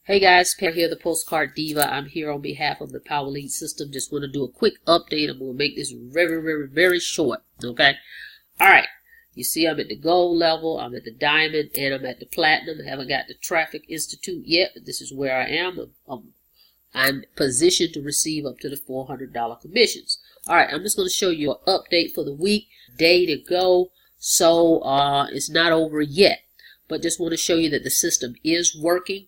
Hey guys, Pam here, the Postcard Diva. I'm here on behalf of the Power Lead System. Just want to do a quick update. I'm going to make this very short, okay? All right. You see I'm at the gold level, I'm at the diamond, and I'm at the platinum. I haven't got the Traffic Institute yet, but this is where I am. I'm positioned to receive up to the $400 commissions. All right, I'm just going to show you an update for the week, day to go. So it's not over yet, but just want to show you that the system is working.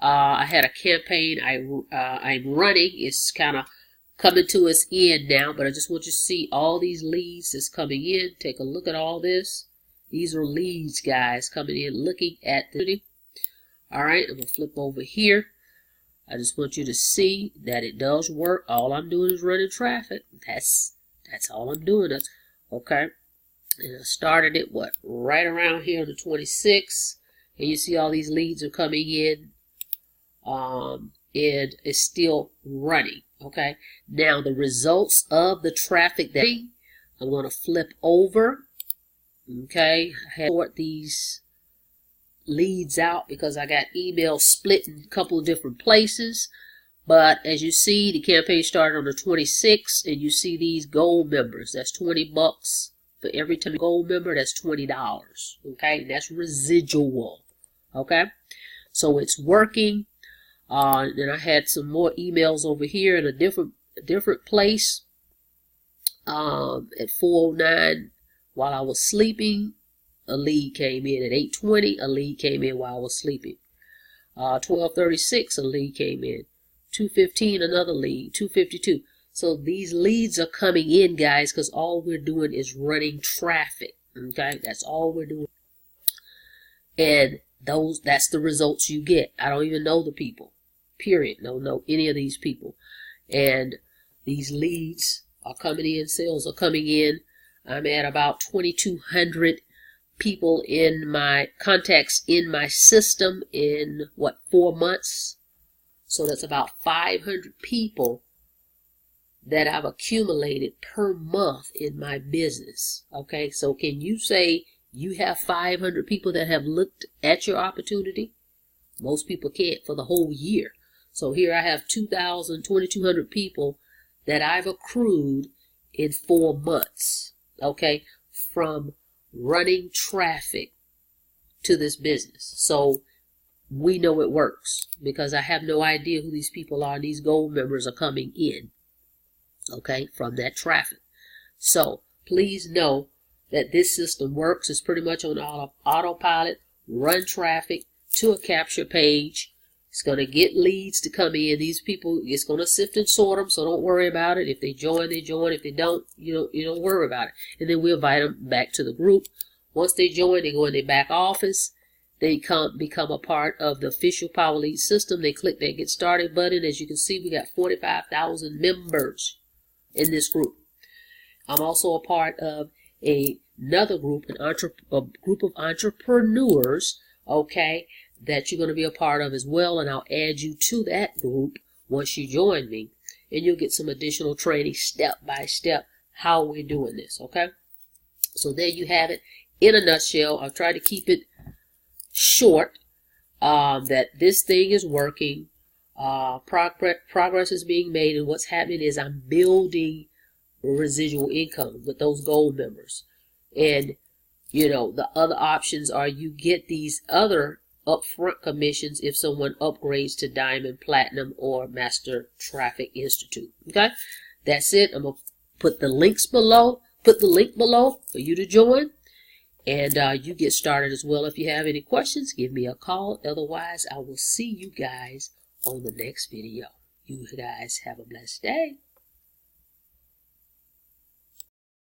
I had a campaign I'm running. It's kind of coming to its end now, but I just want you to see all these leads that's coming in. Take a look at all this. These are leads, guys, coming in looking at the... All right, I'm going to flip over here. I just want you to see that it does work. All I'm doing is running traffic. That's all I'm doing. That's okay. And I started it, right around here on the 26th. And you see all these leads are coming in. And it's still running. Okay. Now the results of the traffic that I'm going to flip over. Okay. I had to sort these leads out because I got emails split in a couple of different places. But as you see, the campaign started on the 26th, and you see these gold members. That's $20 for every time gold member. That's $20. Okay. And that's residual. Okay. So it's working. Then I had some more emails over here in a different place at 4:09 while I was sleeping. A lead came in at 8:20. A lead came in while I was sleeping. 12:36 a lead came in. 2:15 another lead. 2:52. So these leads are coming in, guys, because all we're doing is running traffic. Okay, that's all we're doing. And that's the results you get. I don't even know the people. Period. Don't know any of these people. And these leads are coming in. Sales are coming in. I'm at about 2,200 people in my contacts in my system in 4 months. So that's about 500 people that I've accumulated per month in my business. Okay. So can you say you have 500 people that have looked at your opportunity? Most people can't for the whole year. So here I have 2,200 people that I've accrued in 4 months, okay, from running traffic to this business. So we know it works because I have no idea who these people are. These gold members are coming in, okay, from that traffic. So please know that this system works. It's pretty much on autopilot. Run traffic to a capture page. It's going to get leads to come in. These people, it's going to sift and sort them, so don't worry about it. If they join, they join. If they don't, you don't worry about it. And then we invite them back to the group. Once they join, they go in their back office. They become a part of the official Power Lead system. They click that Get Started button. As you can see, we got 45,000 members in this group. I'm also a part of another group, a group of entrepreneurs, okay, that you're going to be a part of as well, and I'll add you to that group once you join me, and you'll get some additional training step by step how we're doing this, okay? So there you have it in a nutshell. I'll try to keep it short, that this thing is working, progress is being made, and what's happening is I'm building residual income with those gold members. And the other options are you get these other upfront commissions if someone upgrades to Diamond, Platinum, or Master Traffic Institute. Okay, that's it. I'm gonna put the links below. Put the link below for you to join, and you get started as well. If you have any questions, give me a call. Otherwise, I will see you guys on the next video. You guys have a blessed day.